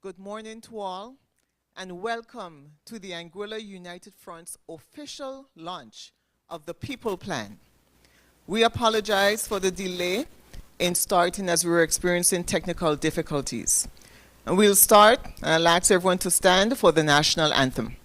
Good morning to all, and welcome to the Anguilla United Front's official launch of the People Plan. We apologize for the delay in starting as we were experiencing technical difficulties. And we'll start, and I'll ask everyone to stand for the national anthem.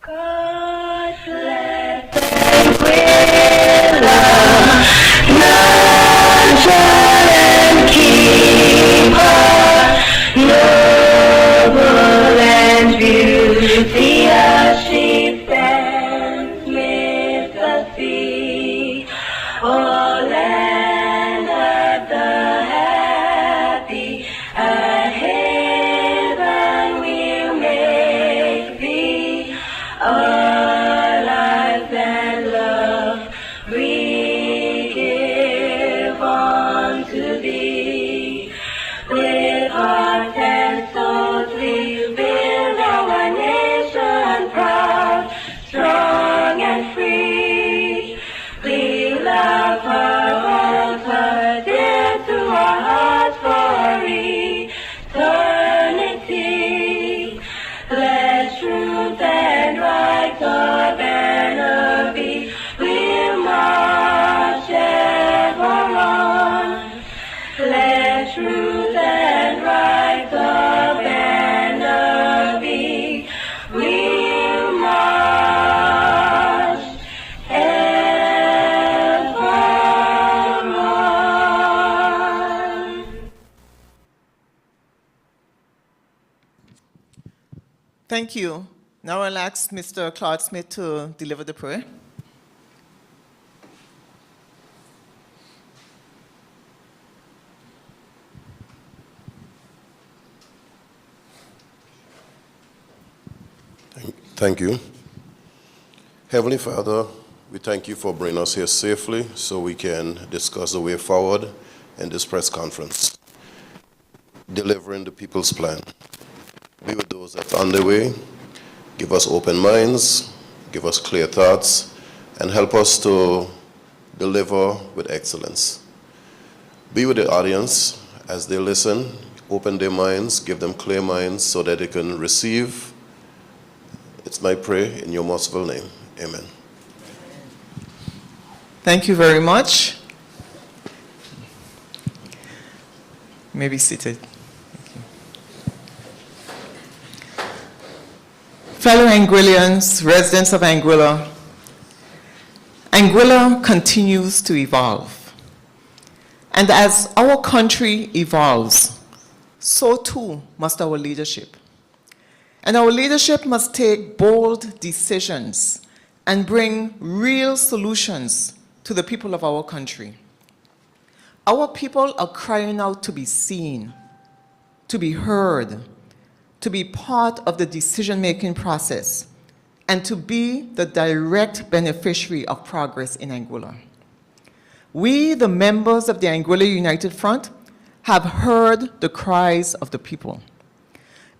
God bless Anguilla, nurture and keep her, noble and beauty as she stands with the sea. Oh, land of the happy, a heaven will make thee. Our life and love we give unto thee. With heart and soul we build our nation proud, strong and free. We love her, hold her dear to our hearts for eternity. Let truth and right our banner be. We'll march ever on. Let truth and right our banner be. We'll march ever on. Thank you. Now I'll ask Mr. Claude Smith to deliver the prayer. Thank you. Heavenly Father, we thank you for bringing us here safely so we can discuss the way forward in this press conference, delivering the people's plan. Be with those that are on their way. Give us open minds, give us clear thoughts, and help us to deliver with excellence. Be with the audience as they listen, open their minds, give them clear minds so that they can receive. It's my prayer in your merciful name. Amen. Thank you very much. You may be seated. Fellow Anguillians, residents of Anguilla, Anguilla continues to evolve. And as our country evolves, so too must our leadership. And our leadership must take bold decisions and bring real solutions to the people of our country. Our people are crying out to be seen, to be heard, to be part of the decision-making process, and to be the direct beneficiary of progress in Anguilla. We, the members of the Anguilla United Front, have heard the cries of the people.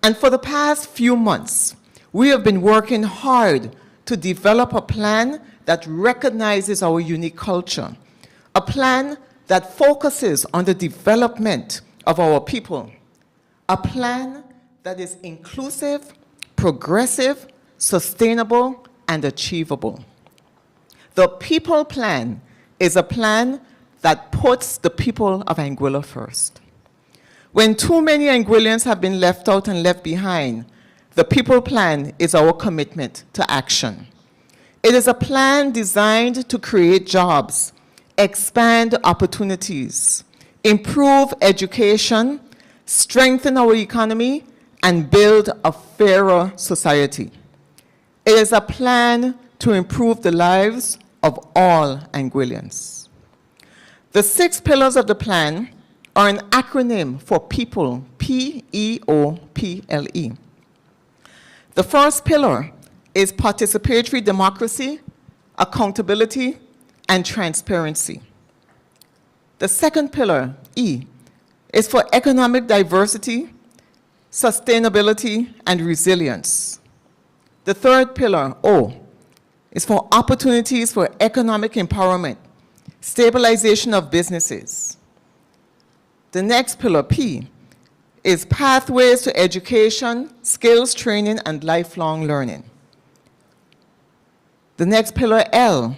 And for the past few months, we have been working hard to develop a plan that recognizes our unique culture, a plan that focuses on the development of our people, a plan that is inclusive, progressive, sustainable, and achievable. The People Plan is a plan that puts the people of Anguilla first. When too many Anguillians have been left out and left behind, the People Plan is our commitment to action. It is a plan designed to create jobs, expand opportunities, improve education, strengthen our economy, and build a fairer society. It is a plan to improve the lives of all Anguillians. The 6 pillars of the plan are an acronym for people, P-E-O-P-L-E. The first pillar is participatory democracy, accountability, and transparency. The second pillar, E, is for economic diversity, sustainability, and resilience. The third pillar, O, is for opportunities for economic empowerment, stabilization of businesses. The next pillar, P, is pathways to education, skills training, and lifelong learning. The next pillar, L,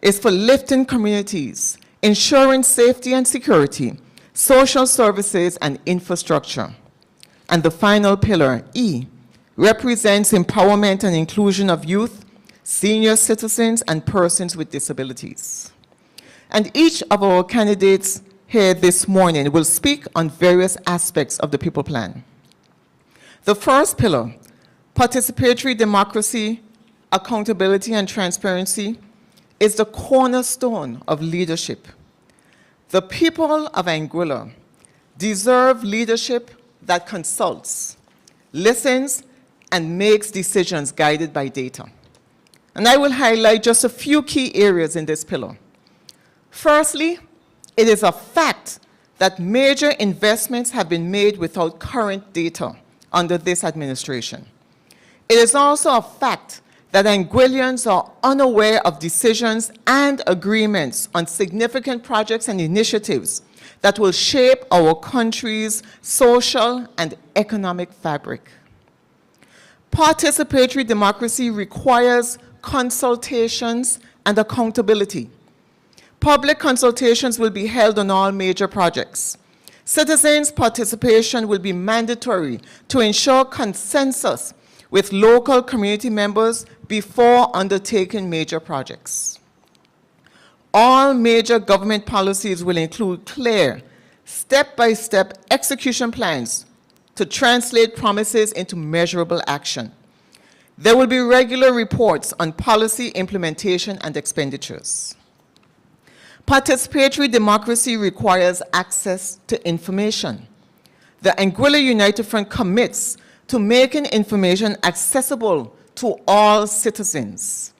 is for lifting communities, ensuring safety and security, social services, and infrastructure. And the final pillar, E, represents empowerment and inclusion of youth, senior citizens, and persons with disabilities. And each of our candidates here this morning will speak on various aspects of the People Plan. The first pillar, participatory democracy, accountability, and transparency, is the cornerstone of leadership. The people of Anguilla deserve leadership that consults, listens, and makes decisions guided by data. And I will highlight just a few key areas in this pillar. Firstly, it is a fact that major investments have been made without current data under this administration. It is also a fact that Anguillians are unaware of decisions and agreements on significant projects and initiatives that will shape our country's social and economic fabric. Participatory democracy requires consultations and accountability. Public consultations will be held on all major projects. Citizens' participation will be mandatory to ensure consensus with local community members before undertaking major projects. All major government policies will include clear, step-by-step execution plans to translate promises into measurable action. There will be regular reports on policy implementation and expenditures. Participatory democracy requires access to information. The Anguilla United Front commits to making information accessible to all citizens.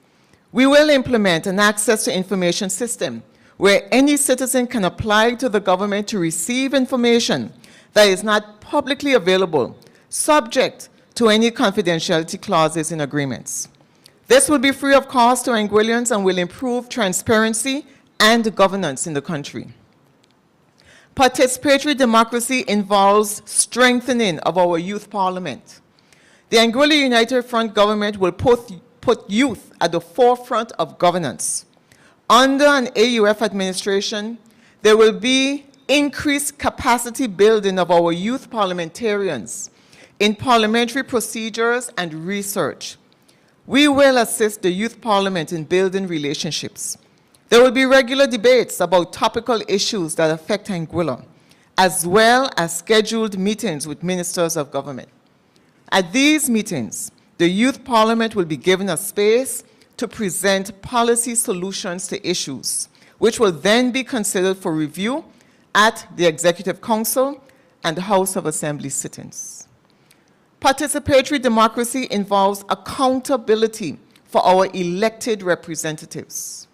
We will implement an access to information system where any citizen can apply to the government to receive information that is not publicly available, subject to any confidentiality clauses in agreements. This will be free of cost to Anguillians and will improve transparency and governance in the country. Participatory democracy involves strengthening of our youth parliament. The Anguilla United Front government will put youth at the forefront of governance. Under an AUF administration, there will be increased capacity building of our youth parliamentarians in parliamentary procedures and research. We will assist the youth parliament in building relationships. There will be regular debates about topical issues that affect Anguilla, as well as scheduled meetings with ministers of government. At these meetings, the Youth Parliament will be given a space to present policy solutions to issues, which will then be considered for review at the Executive Council and House of Assembly sittings. Participatory democracy involves accountability for our elected representatives.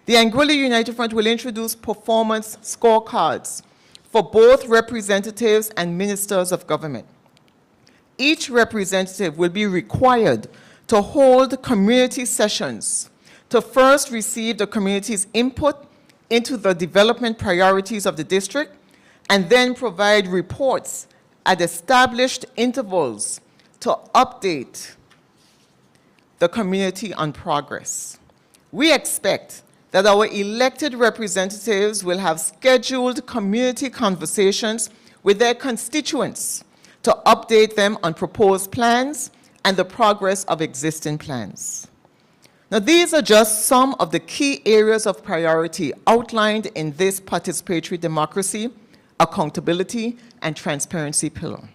The Anguilla United Front will introduce performance scorecards for both representatives and ministers of government. Each representative will be required to hold community sessions to first receive the community's input into the development priorities of the district and then provide reports at established intervals to update the community on progress. We expect that our elected representatives will have scheduled community conversations with their constituents to update them on proposed plans and the progress of existing plans. Now, these are just some of the key areas of priority outlined in this participatory democracy, accountability, and transparency pillar.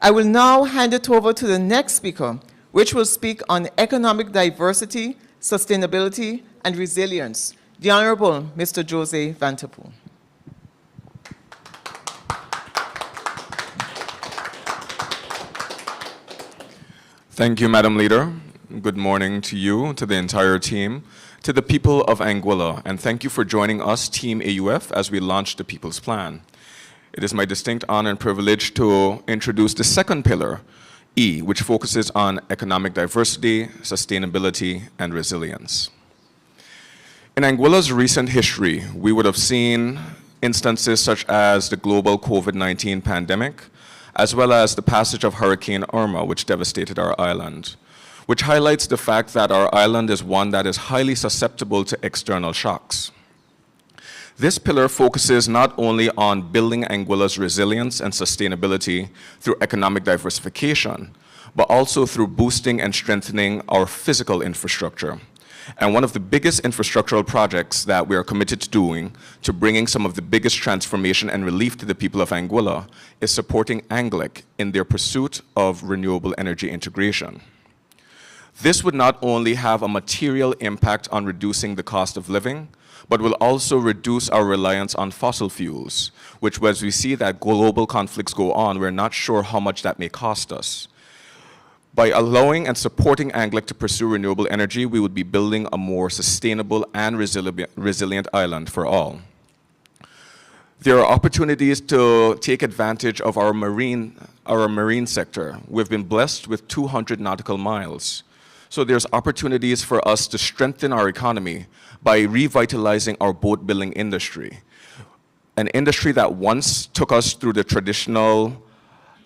I will now hand it over to the next speaker, which will speak on economic diversity, sustainability, and resilience, the Honorable Mr. Jose Vanterpool. Thank you, Madam Leader. good morning to you, to the entire team, to the people of Anguilla, and thank you for joining us, Team AUF, as we launch the People's Plan. It is my distinct honor and privilege to introduce the second pillar, E, which focuses on economic diversity, sustainability, and resilience. In Anguilla's recent history, we would have seen instances such as the global COVID-19 pandemic, as well as the passage of Hurricane Irma, which devastated our island, which highlights the fact that our island is one that is highly susceptible to external shocks. This pillar focuses not only on building Anguilla's resilience and sustainability through economic diversification, but also through boosting and strengthening our physical infrastructure. And one of the biggest infrastructural projects that we are committed to doing, to bringing some of the biggest transformation and relief to the people of Anguilla, is supporting ANGLIC in their pursuit of renewable energy integration. This would not only have a material impact on reducing the cost of living, but will also reduce our reliance on fossil fuels, which as we see that global conflicts go on, we're not sure how much that may cost us. By allowing and supporting ANGLIC to pursue renewable energy, we would be building a more sustainable and resilient island for all. There are opportunities to take advantage of our marine sector. We've been blessed with 200 nautical miles. So there's opportunities for us to strengthen our economy by revitalizing our boat building industry, an industry that once took us through the traditional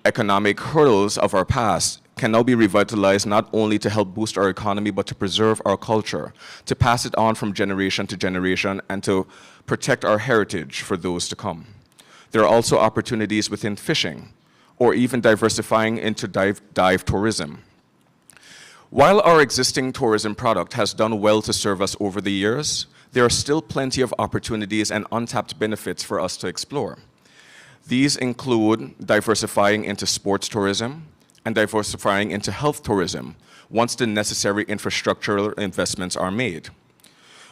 economic hurdles of our past can now be revitalized not only to help boost our economy, but to preserve our culture, to pass it on from generation to generation, and to protect our heritage for those to come. There are also opportunities within fishing, or even diversifying into dive tourism. While our existing tourism product has done well to serve us over the years, there are still plenty of opportunities and untapped benefits for us to explore. These include diversifying into sports tourism and diversifying into health tourism once the necessary infrastructural investments are made.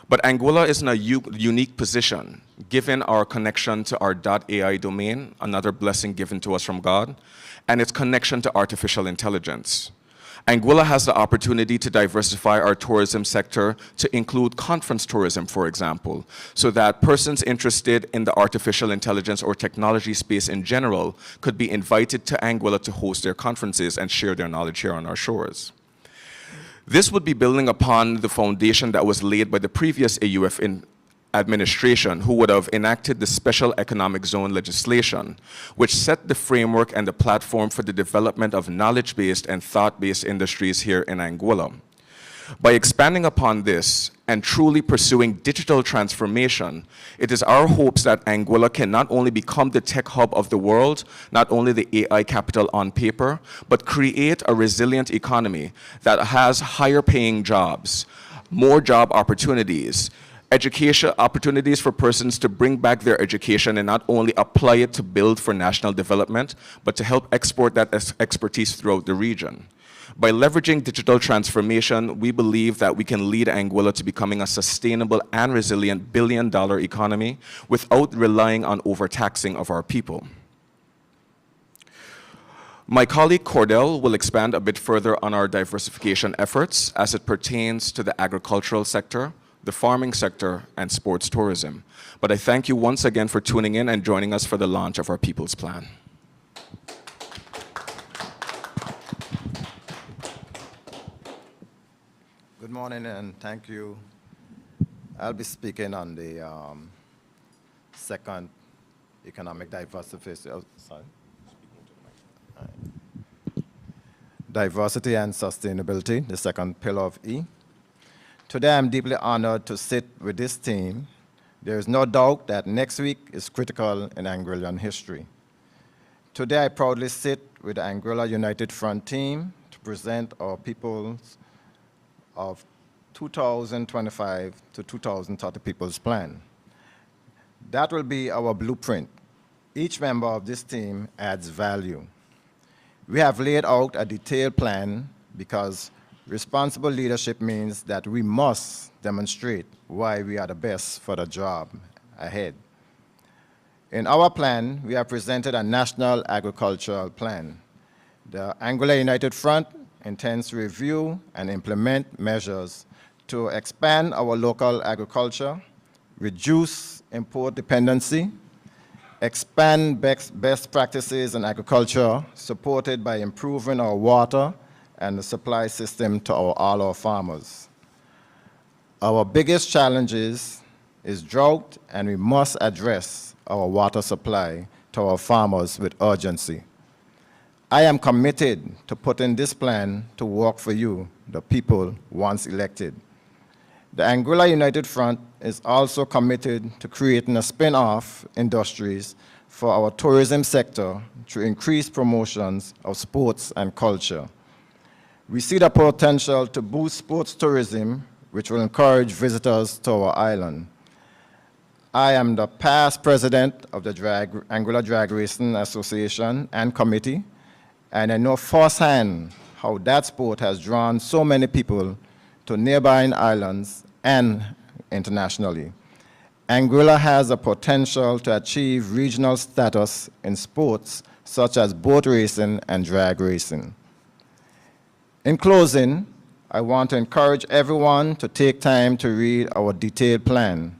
But Anguilla is in a unique position, given our connection to our .ai domain, another blessing given to us from God, and its connection to artificial intelligence. Anguilla has the opportunity to diversify our tourism sector to include conference tourism, for example, so that persons interested in the artificial intelligence or technology space in general could be invited to Anguilla to host their conferences and share their knowledge here on our shores. This would be building upon the foundation that was laid by the previous AUF administration, who would have enacted the Special Economic Zone legislation, which set the framework and the platform for the development of knowledge-based and thought-based industries here in Anguilla. By expanding upon this and truly pursuing digital transformation, it is our hopes that Anguilla can not only become the tech hub of the world, not only the AI capital on paper, but create a resilient economy that has higher paying jobs, more job opportunities, education opportunities for persons to bring back their education and not only apply it to build for national development, but to help export that expertise throughout the region. By leveraging digital transformation, we believe that we can lead Anguilla to becoming a sustainable and resilient billion-dollar economy without relying on overtaxing of our people. My colleague Cordell will expand a bit further on our diversification efforts as it pertains to the agricultural sector, the farming sector, and sports tourism. But I thank you once again for tuning in and joining us for the launch of our People's Plan. Good morning and thank you. I'll be speaking on the second economic diversification. Diversity and sustainability, the second pillar of E. Today, I'm deeply honored to sit with this team. There is no doubt that next week is critical in Anguillan history. Today, I proudly sit with the Anguilla United Front team to present our people's of 2025 to 2030 People's Plan. That will be our blueprint. Each member of this team adds value. We have laid out a detailed plan because responsible leadership means that we must demonstrate why we are the best for the job ahead. In our plan, we have presented a national agricultural plan. The Anguilla United Front intends to review and implement measures to expand our local agriculture, reduce import dependency, expand best practices in agriculture supported by improving our water and the supply system to all our farmers. Our biggest challenges is drought, and we must address our water supply to our farmers with urgency. I am committed to putting this plan to work for you, the people, once elected. The Anguilla United Front is also committed to creating a spin-off industries for our tourism sector to increase promotions of sports and culture. We see the potential to boost sports tourism, which will encourage visitors to our island. I am the past president of the Anguilla Drag Racing Association and Committee, and I know firsthand how that sport has drawn so many people to nearby islands and internationally. Anguilla has a potential to achieve regional status in sports such as boat racing and drag racing. In closing, I want to encourage everyone to take time to read our detailed plan.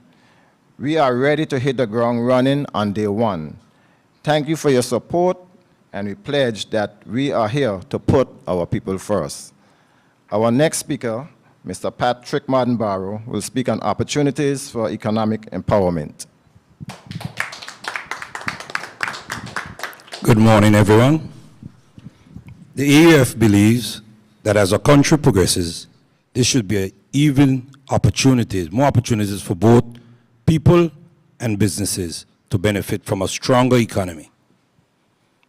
We are ready to hit the ground running on day one. Thank you for your support, and we pledge that we are here to put our people first. Our next speaker, Mr. Patrick Martin-Barrow, will speak on opportunities for economic empowerment. Good morning, everyone. The AUF believes that as our country progresses, there should be even opportunities, more opportunities for both people and businesses to benefit from a stronger economy.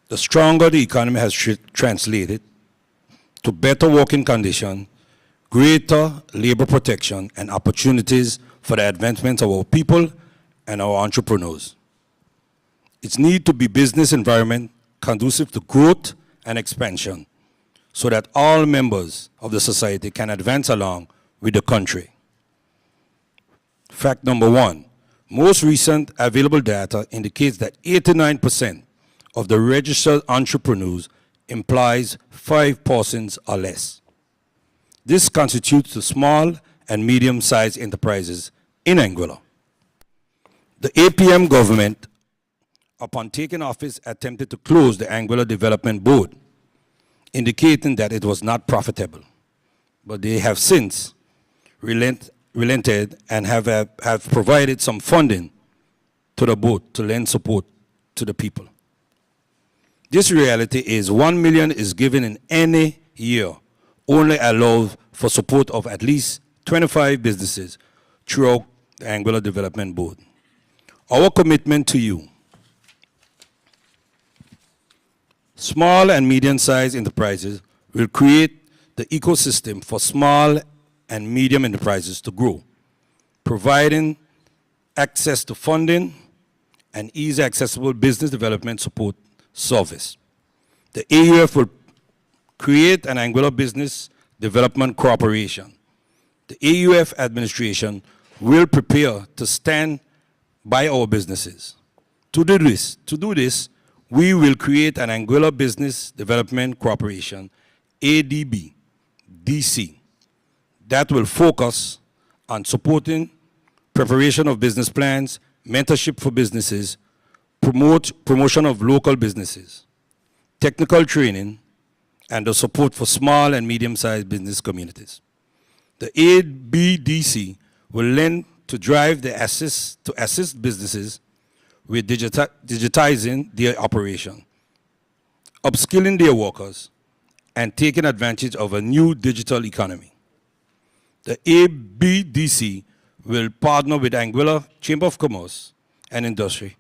The stronger the economy has translated to better working conditions, greater labor protection, and opportunities for the advancement of our people and our entrepreneurs. It needs to be business environment conducive to growth and expansion so that all members of the society can advance along with the country. Fact number one, most recent available data indicates that 89% of the registered entrepreneurs employs 5 persons or less. This constitutes the small and medium-sized enterprises in Anguilla. The APM government, upon taking office, attempted to close the Anguilla Development Board, indicating that it was not profitable. But they have since relented and have provided some funding to the board to lend support to the people. This reality is 1 million is given in any year, only allows for support of at least 25 businesses throughout the Anguilla Development Board. Our commitment to you, small and medium-sized enterprises, will create the ecosystem for small and medium enterprises to grow, providing access to funding and easy accessible business development support service. The AUF will create an Anguilla Business Development Corporation. The AUF administration will prepare to stand by our businesses. To do this, we will create an Anguilla Business Development Corporation, ADB, DC, that will focus on supporting preparation of business plans, mentorship for businesses, promotion of local businesses, technical training, and the support for small and medium-sized business communities. The ABDC will lend to drive the assist businesses with digitizing their operation, upskilling their workers, and taking advantage of a new digital economy. The ABDC will partner with Anguilla Chamber of Commerce and Industry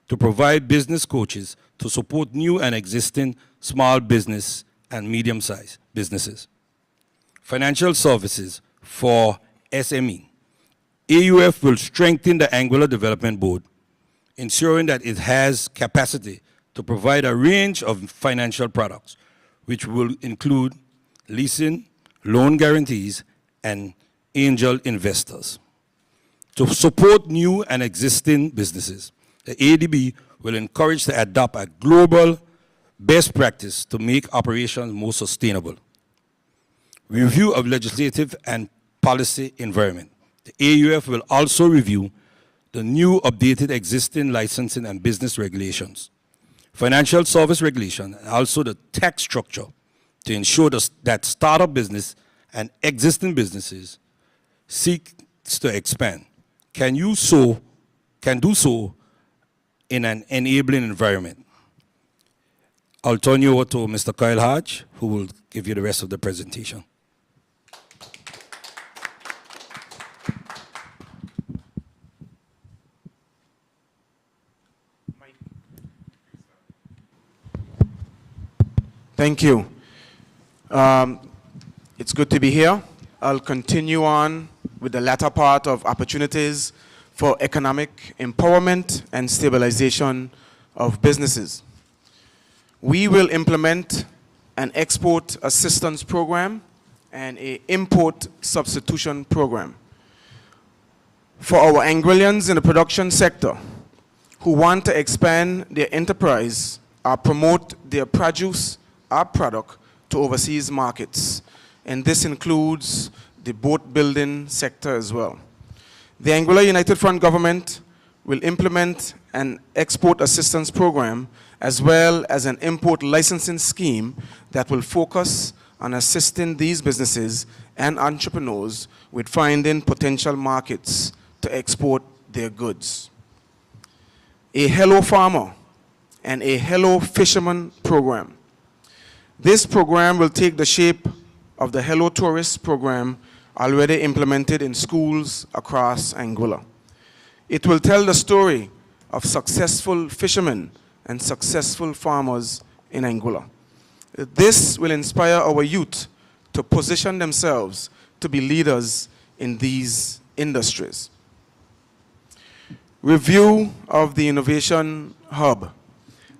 to provide business coaches to support new and existing small business and medium-sized businesses. Financial services for SME. AUF will strengthen the Anguilla Development Board, ensuring that it has capacity to provide a range of financial products, which will include leasing, loan guarantees, and angel investors. To support new and existing businesses, the ADB will encourage to adopt a global best practice to make operations more sustainable. Review of legislative and policy environment. The AUF will also review the new updated existing licensing and business regulations, financial service regulation, and also the tax structure to ensure that startup business and existing businesses seek to expand can do so in an enabling environment. I'll turn you over to Mr. Kyle Hodge, who will give you the rest of the presentation. Thank you. It's good to be here. I'll continue on with the latter part of opportunities for economic empowerment and stabilization of businesses. We will implement an export assistance program and an import substitution program for our Anguillians in the production sector who want to expand their enterprise or promote their produce or product to overseas markets. And this includes the boat building sector as well. The Anguilla United Front government will implement an export assistance program as well as an import licensing scheme that will focus on assisting these businesses and entrepreneurs with finding potential markets to export their goods. A Hello Farmer and a Hello Fisherman program. This program will take the shape of the Hello Tourist program already implemented in schools across Anguilla. It will tell the story of successful fishermen and successful farmers in Anguilla. This will inspire our youth to position themselves to be leaders in these industries. Review of the Innovation Hub.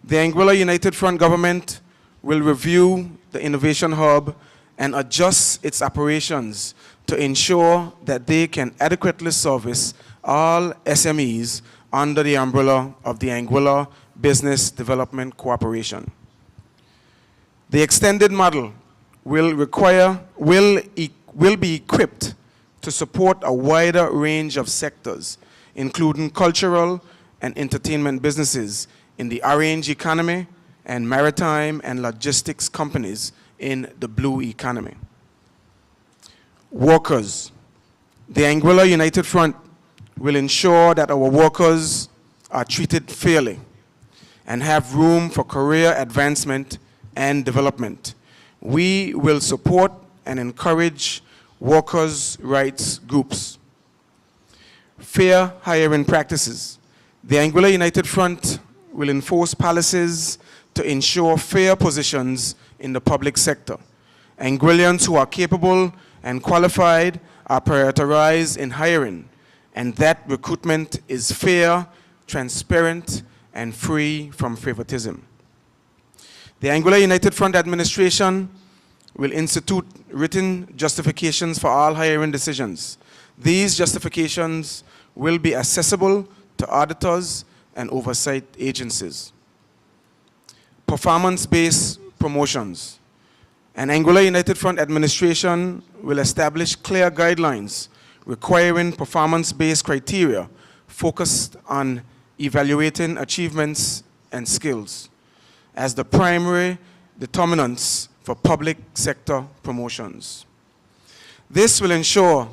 The Anguilla United Front government will review the Innovation Hub and adjust its operations to ensure that they can adequately service all SMEs under the umbrella of the Anguilla Business Development Corporation. The extended model will be equipped to support a wider range of sectors, including cultural and entertainment businesses in the orange economy and maritime and logistics companies in the blue economy. Workers. The Anguilla United Front will ensure that our workers are treated fairly and have room for career advancement and development. We will support and encourage workers' rights groups. Fair hiring practices. The Anguilla United Front will enforce policies to ensure fair positions in the public sector. Anguillians who are capable and qualified are prioritized in hiring, and that recruitment is fair, transparent, and free from favoritism. The Anguilla United Front administration will institute written justifications for all hiring decisions. These justifications will be accessible to auditors and oversight agencies. Performance-based promotions. An Anguilla United Front administration will establish clear guidelines requiring performance-based criteria focused on evaluating achievements and skills as the primary determinants for public sector promotions. This will ensure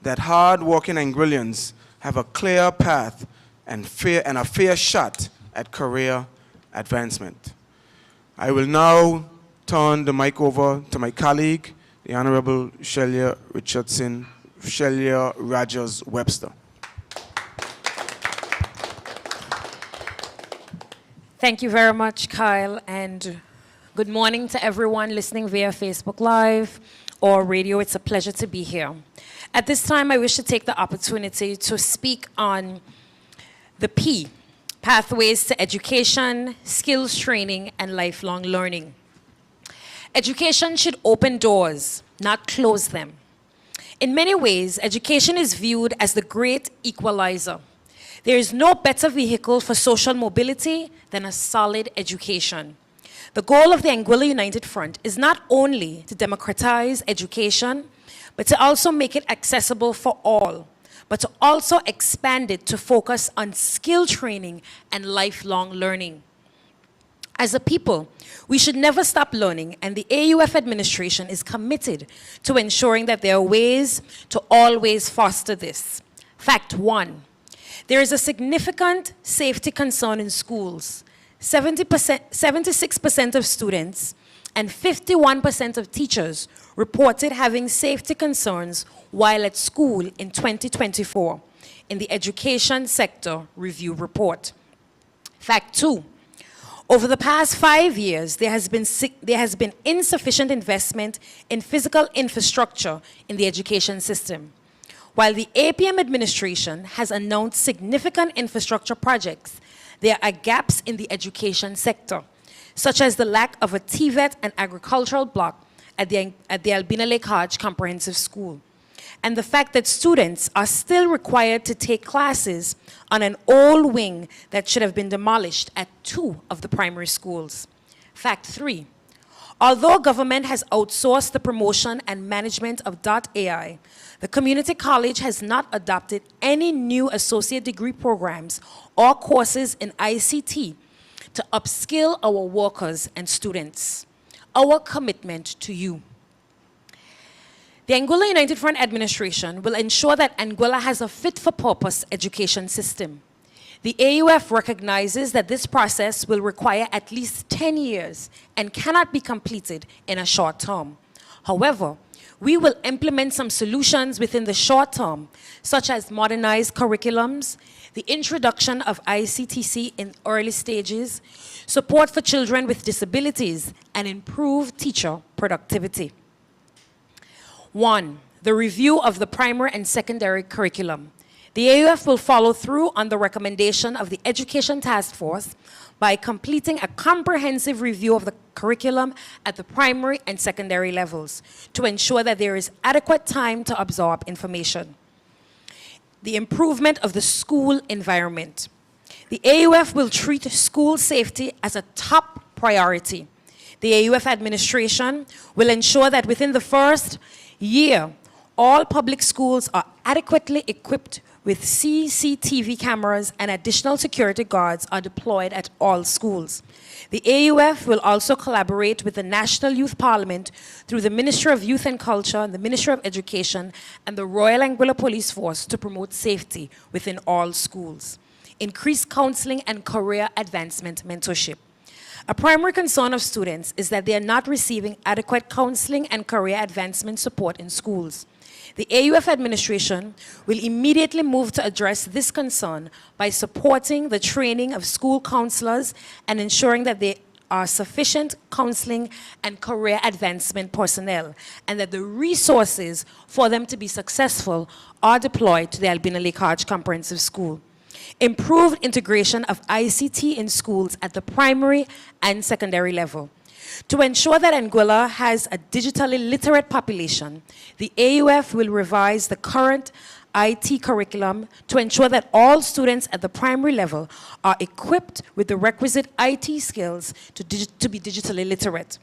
that hard-working Anguillians have a clear path and a fair shot at career advancement. I will now turn the mic over to my colleague, the Honorable Shelia Rogers Webster. Thank you very much, Kyle, and good morning to everyone listening via Facebook Live or radio. It's a pleasure to be here. At this time, I wish to take the opportunity to speak on the P, pathways to education, skills training, and lifelong learning. Education should open doors, not close them. In many ways, education is viewed as the great equalizer. There is no better vehicle for social mobility than a solid education. The goal of the Anguilla United Front is not only to democratize education, but to also make it accessible for all, but to also expand it to focus on skill training and lifelong learning. As a people, we should never stop learning, and the AUF administration is committed to ensuring that there are ways to always foster this. Fact 1, there is a significant safety concern in schools. 76% of students and 51% of teachers reported having safety concerns while at school in 2024 in the Education Sector Review Report. Fact 2, over the past 5 years, there has been insufficient investment in physical infrastructure in the education system. While the APM administration has announced significant infrastructure projects, there are gaps in the education sector, such as the lack of a TVET and agricultural block at the Albina Lake Hodge Comprehensive School, and the fact that students are still required to take classes on an old wing that should have been demolished at 2 of the primary schools. Fact 3, although government has outsourced the promotion and management of .ai, the community college has not adopted any new associate degree programs or courses in ICT to upskill our workers and students. Our commitment to you. The Anguilla United Front administration will ensure that Anguilla has a fit-for-purpose education system. The AUF recognizes that this process will require at least 10 years and cannot be completed in a short term. However, we will implement some solutions within the short term, such as modernized curriculums, the introduction of ICTC in early stages, support for children with disabilities, and improved teacher productivity. 1, the review of the primary and secondary curriculum. The AUF will follow through on the recommendation of the Education Task Force by completing a comprehensive review of the curriculum at the primary and secondary levels to ensure that there is adequate time to absorb information. The improvement of the school environment. The AUF will treat school safety as a top priority. The AUF administration will ensure that within the first year, all public schools are adequately equipped with CCTV cameras and additional security guards are deployed at all schools. The AUF will also collaborate with the National Youth Parliament through the Ministry of Youth and Culture, the Ministry of Education, and the Royal Anguilla Police Force to promote safety within all schools. Increase counseling and career advancement mentorship. A primary concern of students is that they are not receiving adequate counseling and career advancement support in schools. The AUF administration will immediately move to address this concern by supporting the training of school counselors and ensuring that there are sufficient counseling and career advancement personnel, and that the resources for them to be successful are deployed to the Albina Lake Hodge Comprehensive School. Improved integration of ICT in schools at the primary and secondary level. To ensure that Anguilla has a digitally literate population, the AUF will revise the current IT curriculum to ensure that all students at the primary level are equipped with the requisite IT skills to be digitally literate.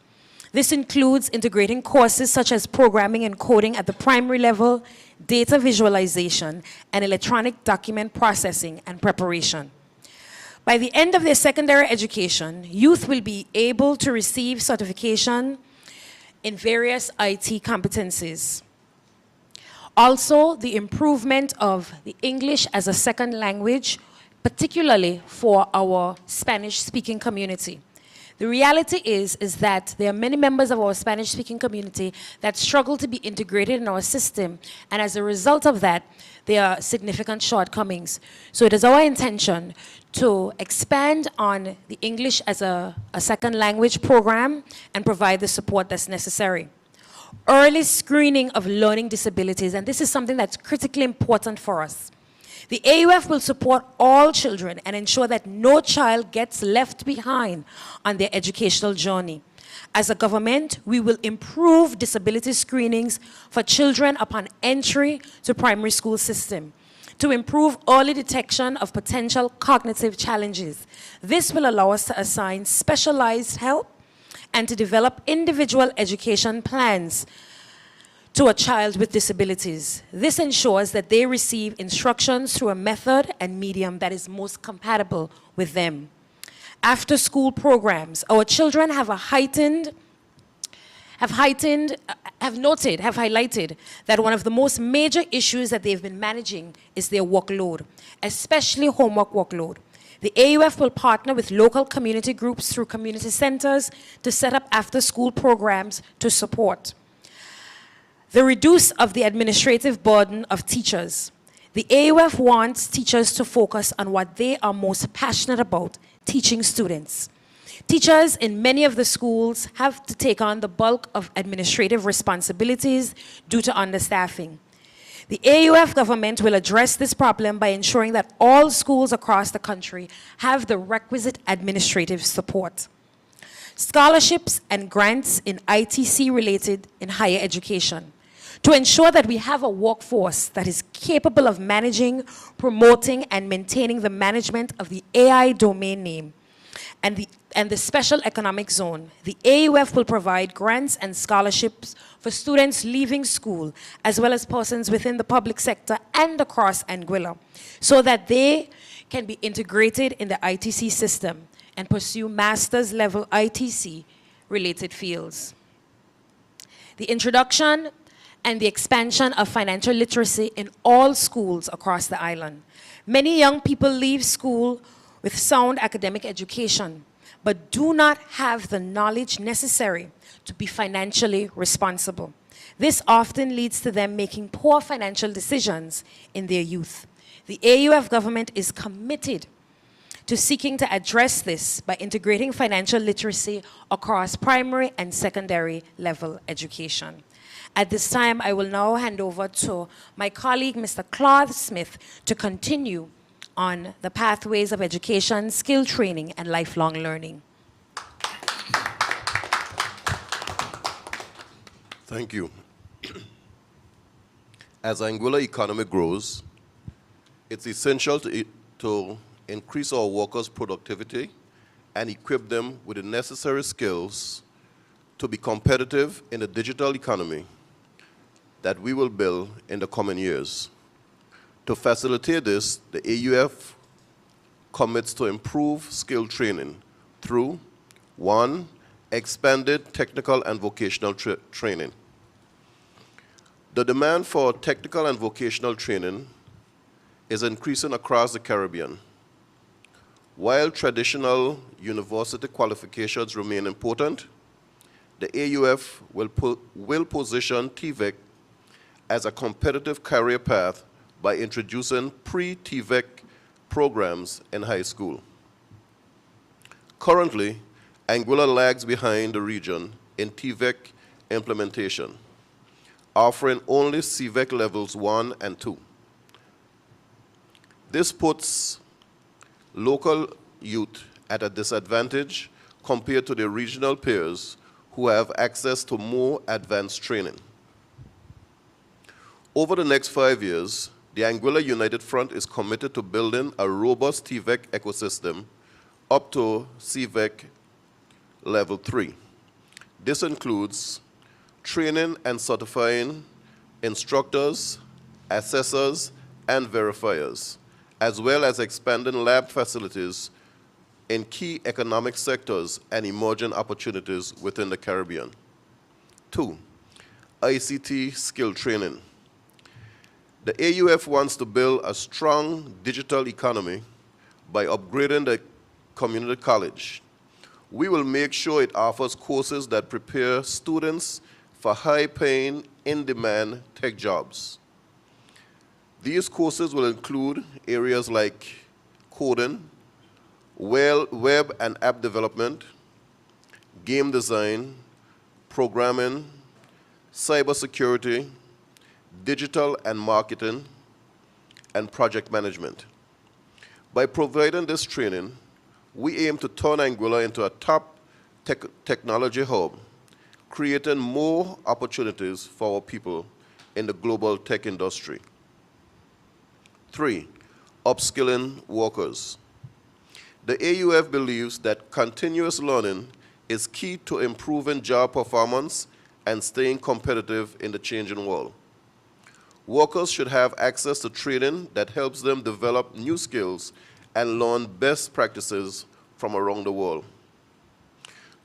This includes integrating courses such as programming and coding at the primary level, data visualization, and electronic document processing and preparation. By the end of their secondary education, youth will be able to receive certification in various IT competencies. Also, the improvement of the English as a second language, particularly for our Spanish-speaking community. The reality is that there are many members of our Spanish-speaking community that struggle to be integrated in our system, and as a result of that, there are significant shortcomings. So it is our intention to expand on the English as a second language program and provide the support that's necessary. Early screening of learning disabilities, and this is something that's critically important for us. The AUF will support all children and ensure that no child gets left behind on their educational journey. As a government, we will improve disability screenings for children upon entry to primary school system to improve early detection of potential cognitive challenges. This will allow us to assign specialized help and to develop individual education plans to a child with disabilities. This ensures that they receive instructions through a method and medium that is most compatible with them. After school programs, our children have highlighted that one of the most major issues that they've been managing is their workload, especially homework workload. The AUF will partner with local community groups through community centers to set up after-school programs to support the reduce of the administrative burden of teachers. The AUF wants teachers to focus on what they are most passionate about, teaching students. Teachers in many of the schools have to take on the bulk of administrative responsibilities due to understaffing. The AUF government will address this problem by ensuring that all schools across the country have the requisite administrative support. Scholarships and grants in ITC related in higher education, to ensure that we have a workforce that is capable of managing, promoting, and maintaining the management of the AI domain name and the special economic zone. The AUF will provide grants and scholarships for students leaving school, as well as persons within the public sector and across Anguilla, so that they can be integrated in the ITC system and pursue master's level ITC related fields. The introduction and the expansion of financial literacy in all schools across the island. Many young people leave school with sound academic education, but do not have the knowledge necessary to be financially responsible. This often leads to them making poor financial decisions in their youth. The AUF government is committed to seeking to address this by integrating financial literacy across primary and secondary level education. At this time, I will now hand over to my colleague, Mr. Claude Smith, to continue on the pathways of education, skill training, and lifelong learning. Thank you. As Anguilla economy grows, it's essential to increase our workers' productivity and equip them with the necessary skills to be competitive in the digital economy that we will build in the coming years. To facilitate this, the AUF commits to improve skill training through 1, expanded technical and vocational training. The demand for technical and vocational training is increasing across the Caribbean. While traditional university qualifications remain important, the AUF will position TVEC as a competitive career path by introducing pre-TVEC programs in high school. Currently, Anguilla lags behind the region in TVEC implementation, offering only CVEC levels 1 and 2. This puts local youth at a disadvantage compared to their regional peers who have access to more advanced training. Over the next 5 years, the Anguilla United Front is committed to building a robust TVEC ecosystem up to CVEC level 3. This includes training and certifying instructors, assessors, and verifiers, as well as expanding lab facilities in key economic sectors and emerging opportunities within the Caribbean. 2, ICT skill training. The AUF wants to build a strong digital economy by upgrading the community college. We will make sure it offers courses that prepare students for high-paying, in-demand tech jobs. These courses will include areas like coding, web and app development, game design, programming, cybersecurity, digital and marketing, and project management. By providing this training, we aim to turn Anguilla into a top technology hub, creating more opportunities for our people in the global tech industry. 3, upskilling workers. The AUF believes that continuous learning is key to improving job performance and staying competitive in the changing world. Workers should have access to training that helps them develop new skills and learn best practices from around the world.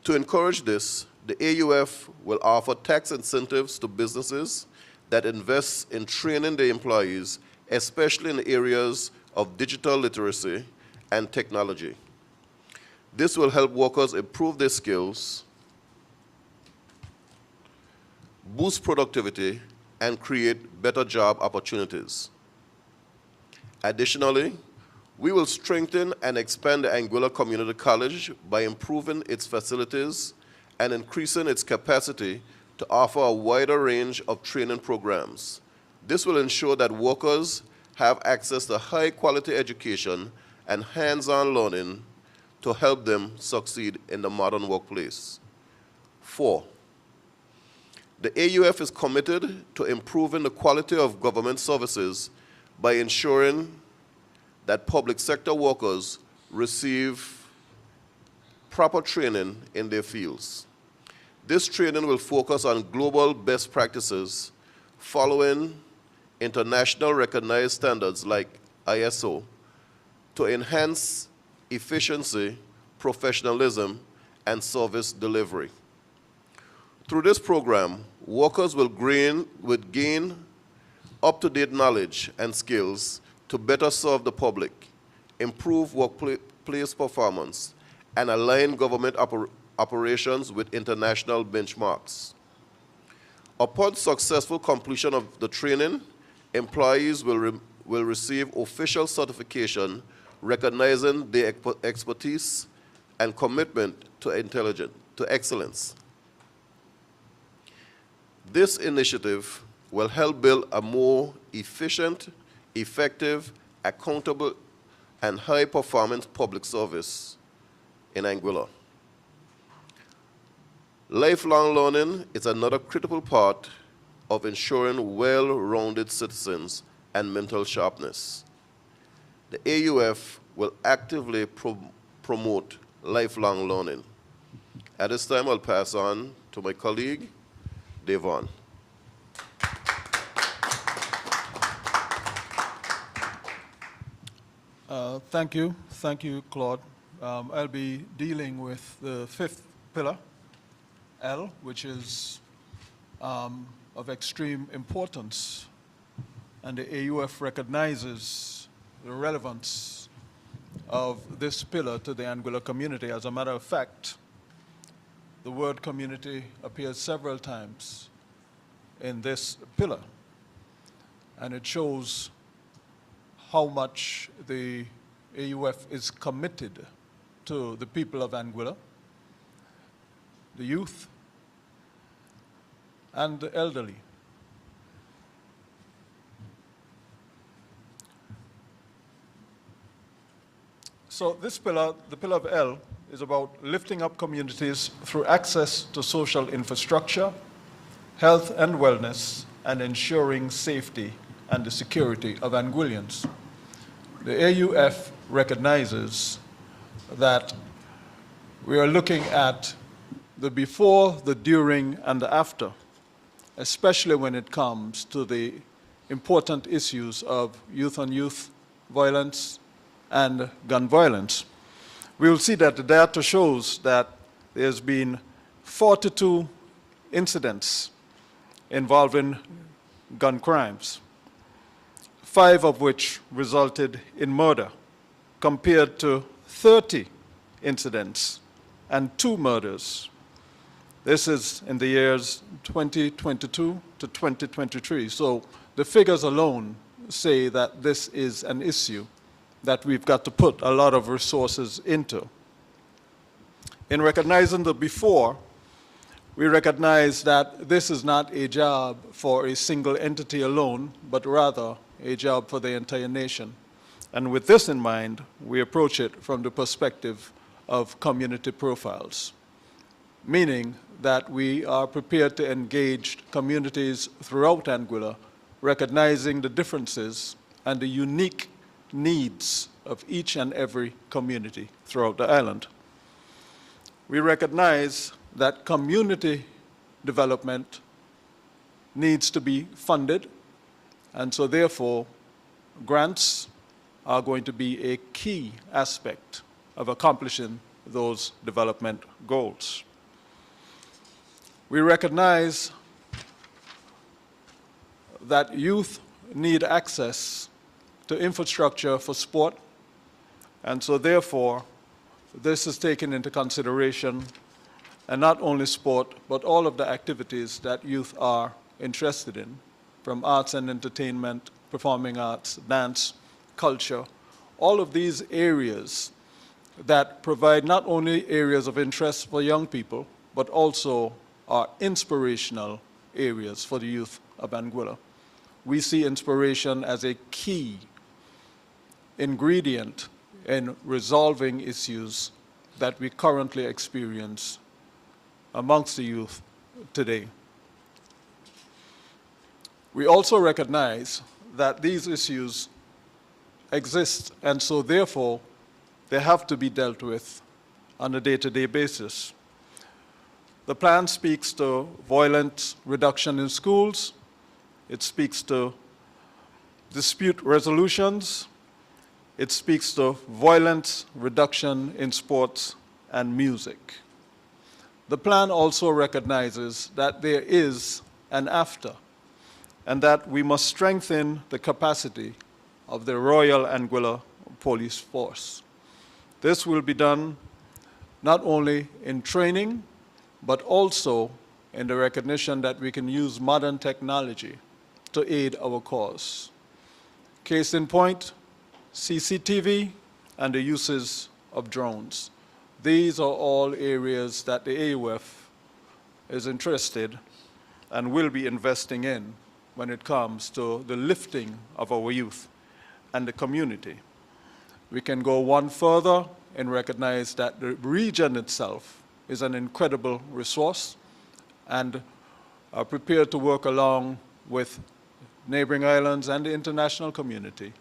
To encourage this, the AUF will offer tax incentives to businesses that invest in training their employees, especially in the areas of digital literacy and technology. This will help workers improve their skills, boost productivity, and create better job opportunities. Additionally, we will strengthen and expand the Anguilla Community College by improving its facilities and increasing its capacity to offer a wider range of training programs. This will ensure that workers have access to high-quality education and hands-on learning to help them succeed in the modern workplace. 4, the AUF is committed to improving the quality of government services by ensuring that public sector workers receive proper training in their fields. This training will focus on global best practices following international recognized standards like ISO to enhance efficiency, professionalism, and service delivery. Through this program, workers will gain up-to-date knowledge and skills to better serve the public, improve workplace performance, and align government operations with international benchmarks. Upon successful completion of the training, employees will receive official certification recognizing their expertise and commitment to excellence. This initiative will help build a more efficient, effective, accountable, and high-performance public service in Anguilla. Lifelong learning is another critical part of ensuring well-rounded citizens and mental sharpness. The AUF will actively promote lifelong learning. At this time, I'll pass on to my colleague, Devon. Thank you, Claude. I'll be dealing with the 5th pillar, L, which is of extreme importance, and the AUF recognizes the relevance of this pillar to the Anguilla community. As a matter of fact, the word community appears several times in this pillar, and it shows how much the AUF is committed to the people of Anguilla, the youth, and the elderly. So this pillar, the pillar of L, is about lifting up communities through access to social infrastructure, health and wellness, and ensuring safety and the security of Anguillians. The AUF recognizes that we are looking at the before, the during, and the after, especially when it comes to the important issues of youth-on-youth violence and gun violence. We will see that the data shows that there's been 42 incidents involving gun crimes, 5 of which resulted in murder, compared to 30 incidents and 2 murders. This is in the years 2022 to 2023. So the figures alone say that this is an issue that we've got to put a lot of resources into. In recognizing the before, we recognize that this is not a job for a single entity alone, but rather a job for the entire nation. And with this in mind, we approach it from the perspective of community profiles, meaning that we are prepared to engage communities throughout Anguilla, recognizing the differences and the unique needs of each and every community throughout the island. We recognize that community development needs to be funded, and so therefore, grants are going to be a key aspect of accomplishing those development goals. We recognize that youth need access to infrastructure for sport, and so therefore, this is taken into consideration, and not only sport, but all of the activities that youth are interested in, from arts and entertainment, performing arts, dance, culture, all of these areas that provide not only areas of interest for young people, but also are inspirational areas for the youth of Anguilla. We see inspiration as a key ingredient in resolving issues that we currently experience amongst the youth today. We also recognize that these issues exist, and so therefore they have to be dealt with on a day-to-day basis. The plan speaks to violence reduction in schools. It speaks to dispute resolutions. It speaks to violence reduction in sports and music. The plan also recognizes that there is an after, and that we must strengthen the capacity of the Royal Anguilla Police Force. This will be done not only in training, but also in the recognition that we can use modern technology to aid our cause. Case in point, CCTV and the uses of drones. These are all areas that the AUF is interested and will be investing in when it comes to the lifting of our youth and the community. We can go one further and recognize that the region itself is an incredible resource, and are prepared to work along with neighboring islands and the international community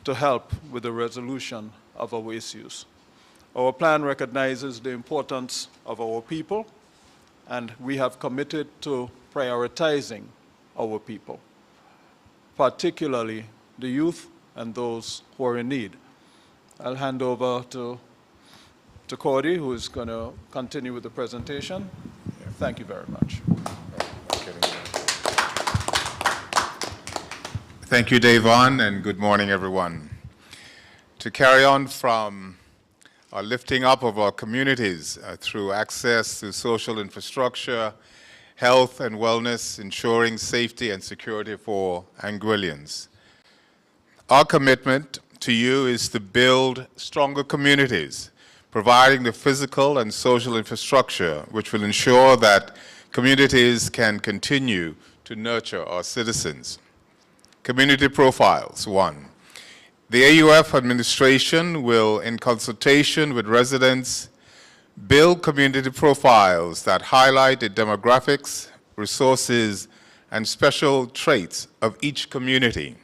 to help with the resolution of our issues. Our plan recognizes the importance of our people, and we have committed to prioritizing our people, particularly the youth and those who are in need. I'll hand over to Cordy, who is going to continue with the presentation. Thank you very much. Thank you, Davon, and good morning, everyone. To carry on from our lifting up of our communities through access to social infrastructure, health and wellness, ensuring safety and security for Anguillians. Our commitment to you is to build stronger communities, providing the physical and social infrastructure which will ensure that communities can continue to nurture our citizens. Community profiles, 1. The AUF administration will, in consultation with residents, build community profiles that highlight the demographics, resources, and special traits of each community.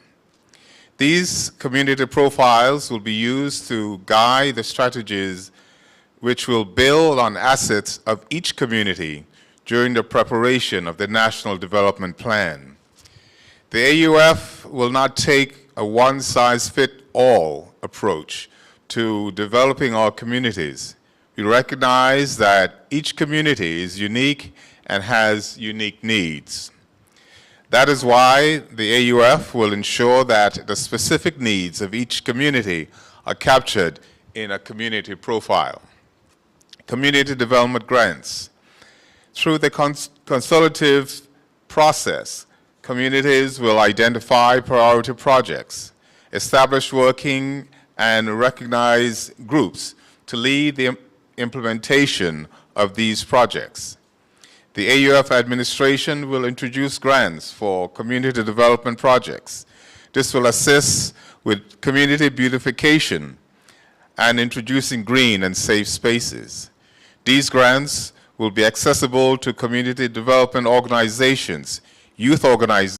These community profiles will be used to guide the strategies which will build on assets of each community during the preparation of the National Development Plan. The AUF will not take a one-size-fits-all approach to developing our communities. We recognize that each community is unique and has unique needs. That is why the AUF will ensure that the specific needs of each community are captured in a community profile. Community development grants. Through the consultative process, communities will identify priority projects, establish working and recognize groups to lead the implementation of these projects. The AUF administration will introduce grants for community development projects. This will assist with community beautification and introducing green and safe spaces. These grants will be accessible to community development organizations, youth organizations,